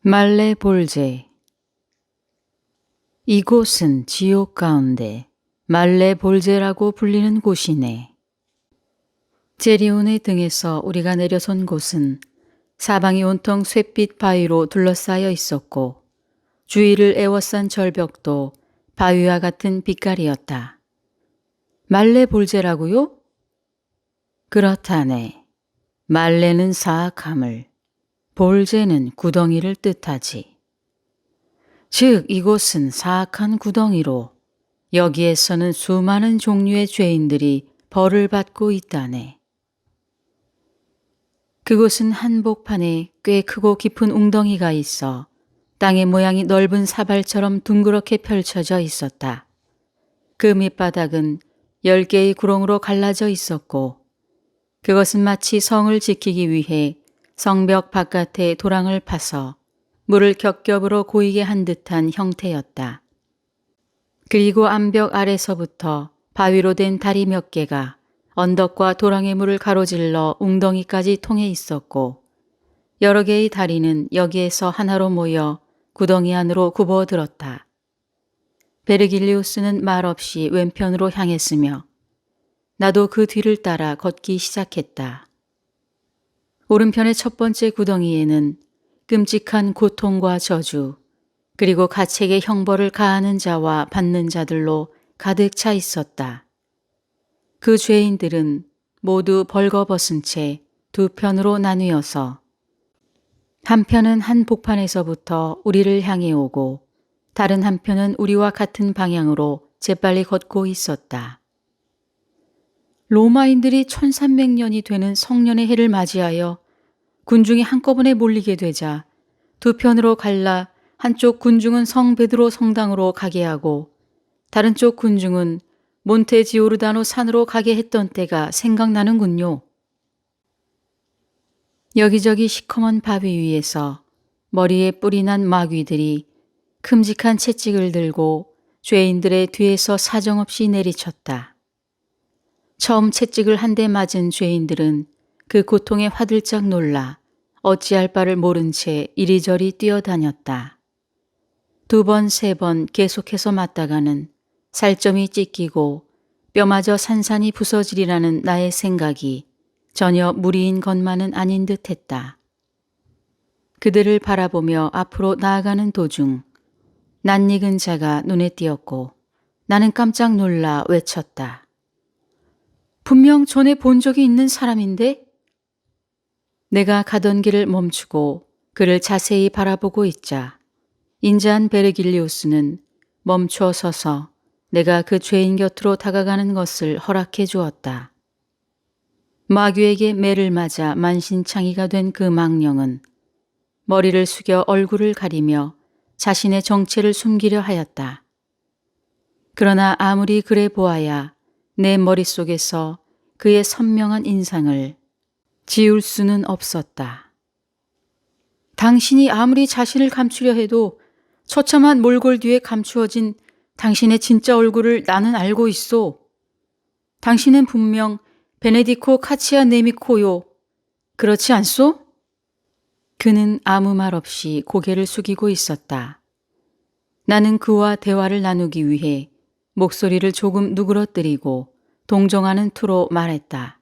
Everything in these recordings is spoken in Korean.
말레볼제. 이곳은 지옥 가운데 말레볼제라고 불리는 곳이네. 제리온의 등에서 우리가 내려선 곳은 사방이 온통 쇠빛 바위로 둘러싸여 있었고 주위를 에워싼 절벽도 바위와 같은 빛깔이었다. 말레볼제라고요? 그렇다네. 말레는 사악함을, 볼제는 구덩이를 뜻하지. 즉 이곳은 사악한 구덩이로 여기에서는 수많은 종류의 죄인들이 벌을 받고 있다네. 그곳은 한복판에 꽤 크고 깊은 웅덩이가 있어 땅의 모양이 넓은 사발처럼 둥그렇게 펼쳐져 있었다. 그 밑바닥은 10개의 구렁으로 갈라져 있었고 그것은 마치 성을 지키기 위해 성벽 바깥에 도랑을 파서 물을 겹겹으로 고이게 한 듯한 형태였다. 그리고 암벽 아래서부터 바위로 된 다리 몇 개가 언덕과 도랑의 물을 가로질러 웅덩이까지 통해 있었고 여러 개의 다리는 여기에서 하나로 모여 구덩이 안으로 굽어들었다. 베르길리우스는 말없이 왼편으로 향했으며 나도 그 뒤를 따라 걷기 시작했다. 오른편의 첫 번째 구덩이에는 끔찍한 고통과 저주, 그리고 가책의 형벌을 가하는 자와 받는 자들로 가득 차 있었다. 그 죄인들은 모두 벌거벗은 채 두 편으로 나뉘어서 한편은 한 복판에서부터 우리를 향해 오고 다른 한편은 우리와 같은 방향으로 재빨리 걷고 있었다. 로마인들이 1300년이 되는 성년의 해를 맞이하여 군중이 한꺼번에 몰리게 되자 두 편으로 갈라 한쪽 군중은 성 베드로 성당으로 가게 하고 다른 쪽 군중은 몬테지오르다노 산으로 가게 했던 때가 생각나는군요. 여기저기 시커먼 바위 위에서 머리에 뿔이 난 마귀들이 큼직한 채찍을 들고 죄인들의 뒤에서 사정없이 내리쳤다. 처음 채찍을 한 대 맞은 죄인들은 그 고통에 화들짝 놀라 어찌할 바를 모른 채 이리저리 뛰어다녔다. 두 번, 세 번 계속해서 맞다가는 살점이 찢기고 뼈마저 산산이 부서지리라는 나의 생각이 전혀 무리인 것만은 아닌 듯했다. 그들을 바라보며 앞으로 나아가는 도중 낯익은 자가 눈에 띄었고 나는 깜짝 놀라 외쳤다. 분명 전에 본 적이 있는 사람인데? 내가 가던 길을 멈추고 그를 자세히 바라보고 있자 인자한 베르길리우스는 멈춰 서서 내가 그 죄인 곁으로 다가가는 것을 허락해 주었다. 마귀에게 매를 맞아 만신창이가 된 그 망령은 머리를 숙여 얼굴을 가리며 자신의 정체를 숨기려 하였다. 그러나 아무리 그래 보아야 내 머릿속에서 그의 선명한 인상을 지울 수는 없었다. 당신이 아무리 자신을 감추려 해도 처참한 몰골 뒤에 감추어진 당신의 진짜 얼굴을 나는 알고 있소. 당신은 분명 베네디코 카치아 네미코요. 그렇지 않소? 그는 아무 말 없이 고개를 숙이고 있었다. 나는 그와 대화를 나누기 위해 목소리를 조금 누그러뜨리고 동정하는 투로 말했다.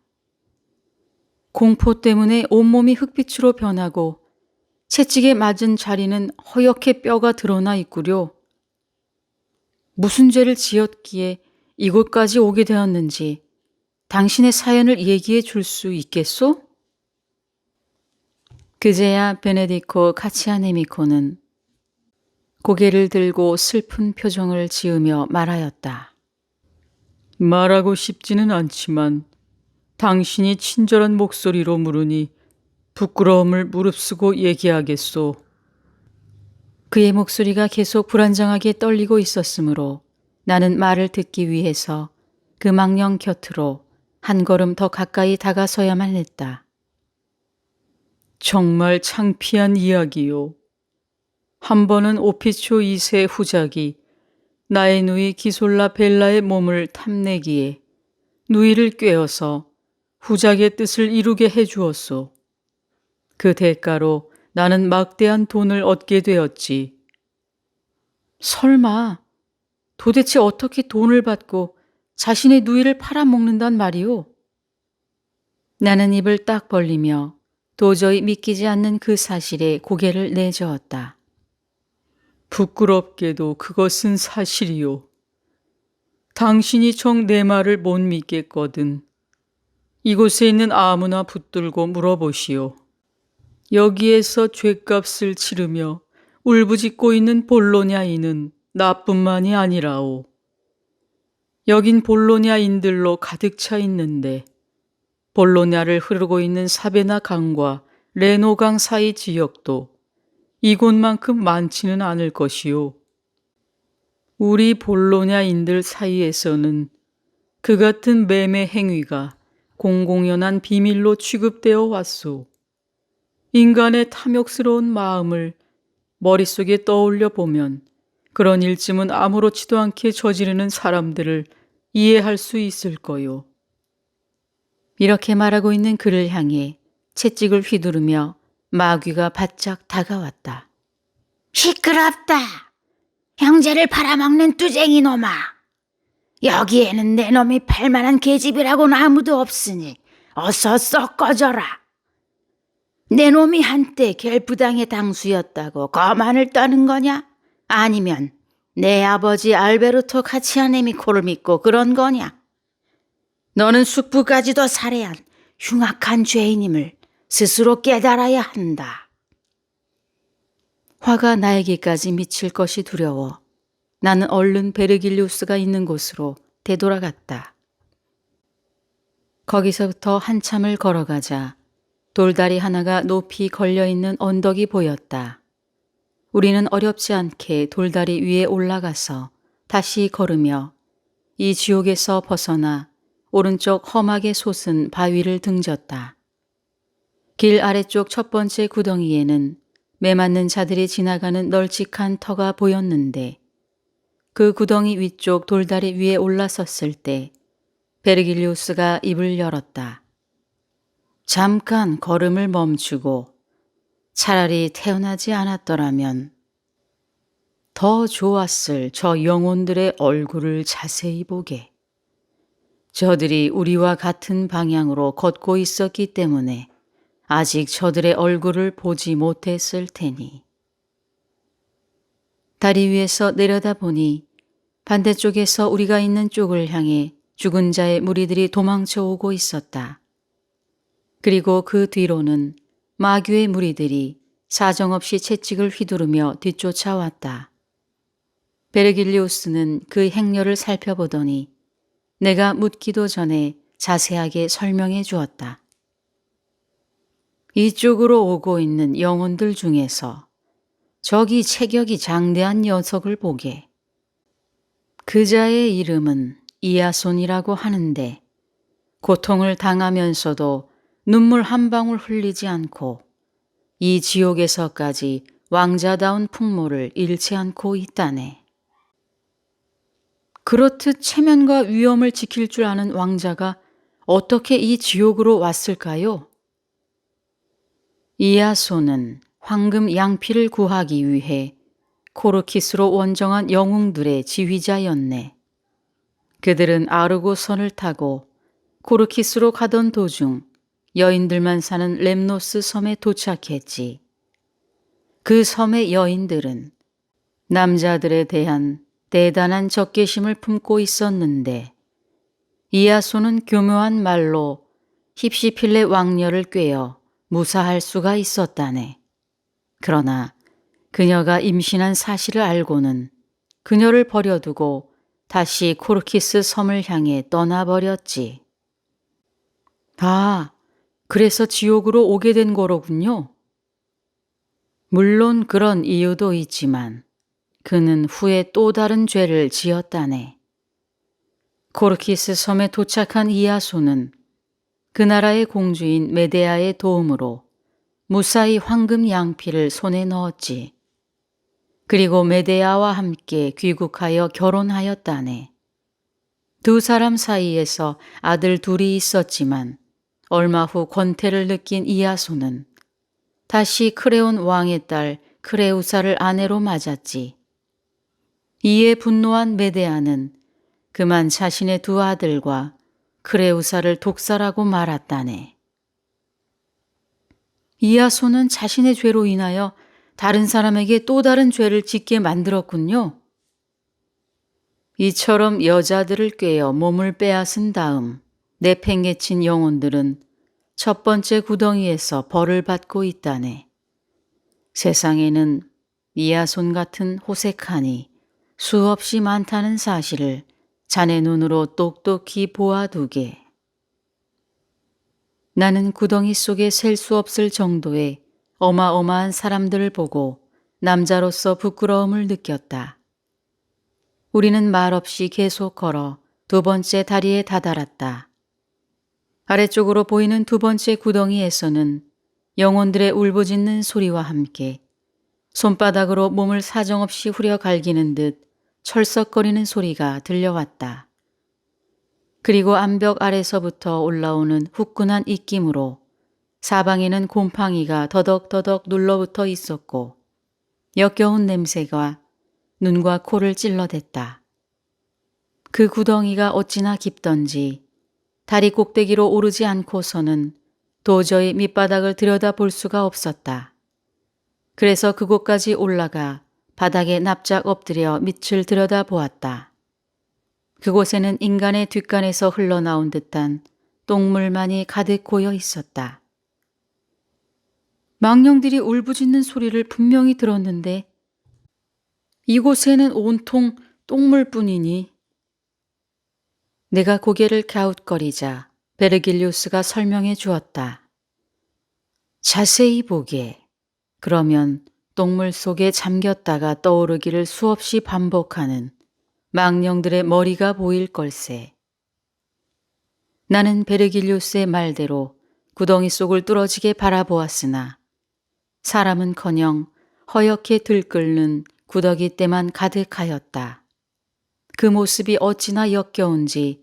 공포 때문에 온몸이 흙빛으로 변하고 채찍에 맞은 자리는 허옇게 뼈가 드러나 있구려. 무슨 죄를 지었기에 이곳까지 오게 되었는지 당신의 사연을 얘기해 줄 수 있겠소? 그제야 베네디코 카치아네미코는 고개를 들고 슬픈 표정을 지으며 말하였다. 말하고 싶지는 않지만 당신이 친절한 목소리로 물으니 부끄러움을 무릅쓰고 얘기하겠소. 그의 목소리가 계속 불안정하게 떨리고 있었으므로 나는 말을 듣기 위해서 그 망령 곁으로 한 걸음 더 가까이 다가서야만 했다. 정말 창피한 이야기요. 한 번은 오피초 2세 후작이 나의 누이 기솔라 벨라의 몸을 탐내기에 누이를 꿰어서 후작의 뜻을 이루게 해주었소. 그 대가로 나는 막대한 돈을 얻게 되었지. 설마 도대체 어떻게 돈을 받고 자신의 누이를 팔아먹는단 말이오? 나는 입을 딱 벌리며 도저히 믿기지 않는 그 사실에 고개를 내저었다. 부끄럽게도 그것은 사실이요. 당신이 정 내 말을 못 믿겠거든. 이곳에 있는 아무나 붙들고 물어보시오. 여기에서 죗값을 치르며 울부짖고 있는 볼로냐인은 나뿐만이 아니라오. 여긴 볼로냐인들로 가득 차 있는데 볼로냐를 흐르고 있는 사베나 강과 레노강 사이 지역도 이곳만큼 많지는 않을 것이오. 우리 볼로냐인들 사이에서는 그 같은 매매 행위가 공공연한 비밀로 취급되어 왔소. 인간의 탐욕스러운 마음을 머릿속에 떠올려 보면 그런 일쯤은 아무렇지도 않게 저지르는 사람들을 이해할 수 있을 거요. 이렇게 말하고 있는 그를 향해 채찍을 휘두르며 마귀가 바짝 다가왔다. 시끄럽다. 형제를 팔아먹는 뚜쟁이 놈아. 여기에는 내 놈이 팔만한 계집이라고는 아무도 없으니 어서 썩 꺼져라. 내 놈이 한때 겔프당의 당수였다고 거만을 떠는 거냐? 아니면 내 아버지 알베르토 카치아네미 코를 믿고 그런 거냐? 너는 숙부까지도 살해한 흉악한 죄인임을 스스로 깨달아야 한다. 화가 나에게까지 미칠 것이 두려워 나는 얼른 베르길리우스가 있는 곳으로 되돌아갔다. 거기서부터 한참을 걸어가자 돌다리 하나가 높이 걸려있는 언덕이 보였다. 우리는 어렵지 않게 돌다리 위에 올라가서 다시 걸으며 이 지옥에서 벗어나 오른쪽 험하게 솟은 바위를 등졌다. 길 아래쪽 첫 번째 구덩이에는 매맞는 자들이 지나가는 널찍한 터가 보였는데 그 구덩이 위쪽 돌다리 위에 올라섰을 때 베르길리우스가 입을 열었다. 잠깐 걸음을 멈추고 차라리 태어나지 않았더라면 더 좋았을 저 영혼들의 얼굴을 자세히 보게. 저들이 우리와 같은 방향으로 걷고 있었기 때문에 아직 저들의 얼굴을 보지 못했을 테니. 다리 위에서 내려다 보니 반대쪽에서 우리가 있는 쪽을 향해 죽은 자의 무리들이 도망쳐 오고 있었다. 그리고 그 뒤로는 마귀의 무리들이 사정없이 채찍을 휘두르며 뒤쫓아왔다. 베르길리우스는 그 행렬을 살펴보더니 내가 묻기도 전에 자세하게 설명해 주었다. 이쪽으로 오고 있는 영혼들 중에서 저기 체격이 장대한 녀석을 보게. 그자의 이름은 이아손이라고 하는데 고통을 당하면서도 눈물 한 방울 흘리지 않고 이 지옥에서까지 왕자다운 풍모를 잃지 않고 있다네. 그렇듯 체면과 위엄을 지킬 줄 아는 왕자가 어떻게 이 지옥으로 왔을까요? 이아손은 황금 양피를 구하기 위해 코르키스로 원정한 영웅들의 지휘자였네. 그들은 아르고선을 타고 코르키스로 가던 도중 여인들만 사는 렘노스 섬에 도착했지. 그 섬의 여인들은 남자들에 대한 대단한 적개심을 품고 있었는데 이아손은 교묘한 말로 힙시필레 왕녀를 꿰어 무사할 수가 있었다네. 그러나 그녀가 임신한 사실을 알고는 그녀를 버려두고 다시 코르키스 섬을 향해 떠나버렸지. 아, 그래서 지옥으로 오게 된 거로군요. 물론 그런 이유도 있지만 그는 후에 또 다른 죄를 지었다네. 코르키스 섬에 도착한 이아손은 그 나라의 공주인 메데아의 도움으로 무사히 황금 양피를 손에 넣었지. 그리고 메데아와 함께 귀국하여 결혼하였다네. 두 사람 사이에서 아들 둘이 있었지만 얼마 후 권태를 느낀 이아손은 다시 크레온 왕의 딸 크레우사를 아내로 맞았지. 이에 분노한 메데아는 그만 자신의 두 아들과 크레우사를 독살하고 말았다네. 이아손은 자신의 죄로 인하여 다른 사람에게 또 다른 죄를 짓게 만들었군요. 이처럼 여자들을 꿰어 몸을 빼앗은 다음 내팽개친 영혼들은 첫 번째 구덩이에서 벌을 받고 있다네. 세상에는 이아손 같은 호색하니 수없이 많다는 사실을 자네 눈으로 똑똑히 보아두게. 나는 구덩이 속에 셀 수 없을 정도의 어마어마한 사람들을 보고 남자로서 부끄러움을 느꼈다. 우리는 말없이 계속 걸어 두 번째 다리에 다다랐다. 아래쪽으로 보이는 두 번째 구덩이에서는 영혼들의 울부짖는 소리와 함께 손바닥으로 몸을 사정없이 후려 갈기는 듯 철썩거리는 소리가 들려왔다. 그리고 암벽 아래서부터 올라오는 후끈한 입김으로 사방에는 곰팡이가 더덕더덕 눌러붙어 있었고 역겨운 냄새가 눈과 코를 찔러댔다. 그 구덩이가 어찌나 깊던지 다리 꼭대기로 오르지 않고서는 도저히 밑바닥을 들여다볼 수가 없었다. 그래서 그곳까지 올라가 바닥에 납작 엎드려 밑을 들여다보았다. 그곳에는 인간의 뒷간에서 흘러나온 듯한 똥물만이 가득 고여 있었다. 망령들이 울부짖는 소리를 분명히 들었는데 이곳에는 온통 똥물뿐이니. 내가 고개를 갸웃거리자 베르길리우스가 설명해 주었다. 자세히 보게. 그러면 똥물 속에 잠겼다가 떠오르기를 수없이 반복하는 망령들의 머리가 보일 걸세. 나는 베르길리우스의 말대로 구덩이 속을 뚫어지게 바라보았으나 사람은커녕 허옇게 들끓는 구더기 때만 가득하였다. 그 모습이 어찌나 역겨운지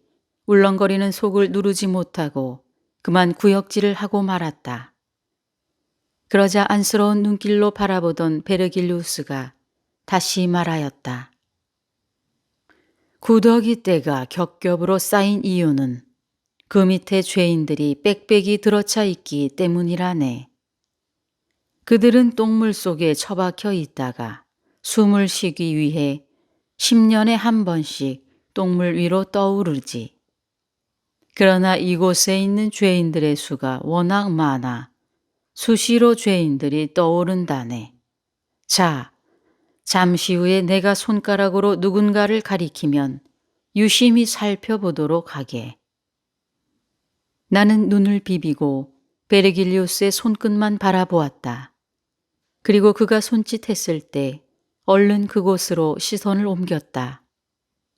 울렁거리는 속을 누르지 못하고 그만 구역질을 하고 말았다. 그러자 안쓰러운 눈길로 바라보던 베르길리우스가 다시 말하였다. 구더기 떼가 겹겹으로 쌓인 이유는 그 밑에 죄인들이 빽빽이 들어차 있기 때문이라네. 그들은 똥물 속에 처박혀 있다가 숨을 쉬기 위해 10년에 한 번씩 똥물 위로 떠오르지. 그러나 이곳에 있는 죄인들의 수가 워낙 많아 수시로 죄인들이 떠오른다네. 자, 잠시 후에 내가 손가락으로 누군가를 가리키면 유심히 살펴보도록 하게. 나는 눈을 비비고 베르길리우스의 손끝만 바라보았다. 그리고 그가 손짓했을 때 얼른 그곳으로 시선을 옮겼다.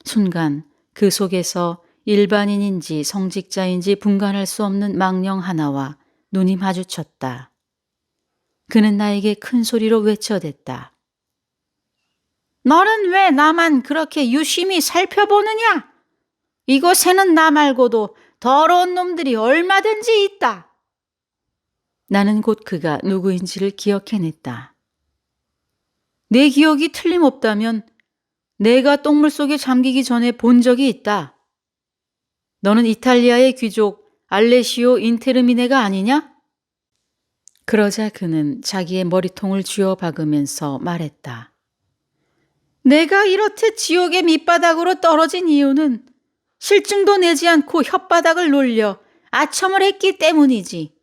순간 그 속에서 일반인인지 성직자인지 분간할 수 없는 망령 하나와 눈이 마주쳤다. 그는 나에게 큰 소리로 외쳐댔다. 너는 왜 나만 그렇게 유심히 살펴보느냐? 이곳에는 나 말고도 더러운 놈들이 얼마든지 있다. 나는 곧 그가 누구인지를 기억해냈다. 내 기억이 틀림없다면 내가 똥물 속에 잠기기 전에 본 적이 있다. 너는 이탈리아의 귀족 알레시오 인테르미네가 아니냐? 그러자 그는 자기의 머리통을 쥐어박으면서 말했다. 내가 이렇듯 지옥의 밑바닥으로 떨어진 이유는 실증도 내지 않고 혓바닥을 놀려 아첨을 했기 때문이지.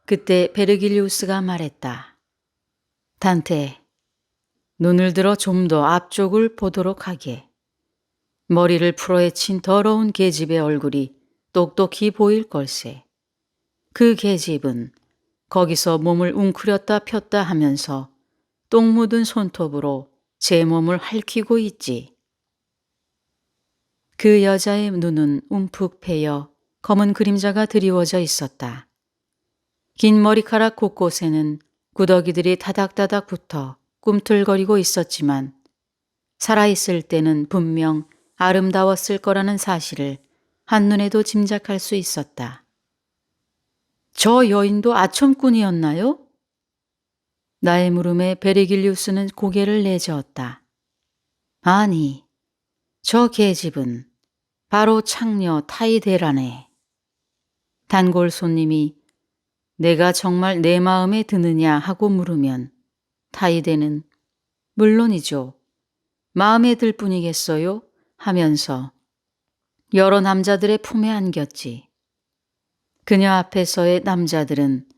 그때 베르길리우스가 말했다. 단테, 눈을 들어 좀 더 앞쪽을 보도록 하게. 머리를 풀어헤친 더러운 계집의 얼굴이 똑똑히 보일 걸세. 그 계집은 거기서 몸을 웅크렸다 폈다 하면서 똥 묻은 손톱으로 제 몸을 핥히고 있지. 그 여자의 눈은 움푹 패여 검은 그림자가 드리워져 있었다. 긴 머리카락 곳곳에는 구더기들이 다닥다닥 붙어 꿈틀거리고 있었지만 살아있을 때는 분명 아름다웠을 거라는 사실을 한눈에도 짐작할 수 있었다. 저 여인도 아첨꾼이었나요? 나의 물음에 베르길리우스는 고개를 내저었다. 아니, 저 계집은 바로 창녀 타이데라네. 단골 손님이 내가 정말 내 마음에 드느냐 하고 물으면 타이데는 물론이죠. 마음에 들 뿐이겠어요? 하면서 여러 남자들의 품에 안겼지. 그녀 앞에서의 남자들은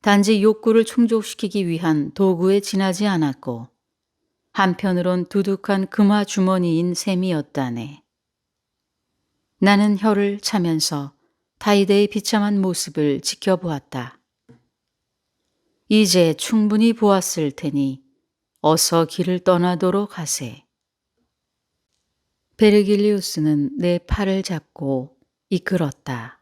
단지 욕구를 충족시키기 위한 도구에 지나지 않았고 한편으론 두둑한 금화 주머니인 셈이었다네. 나는 혀를 차면서 타이데의 비참한 모습을 지켜보았다. 이제 충분히 보았을 테니 어서 길을 떠나도록 하세. 베르길리우스는 내 팔을 잡고 이끌었다.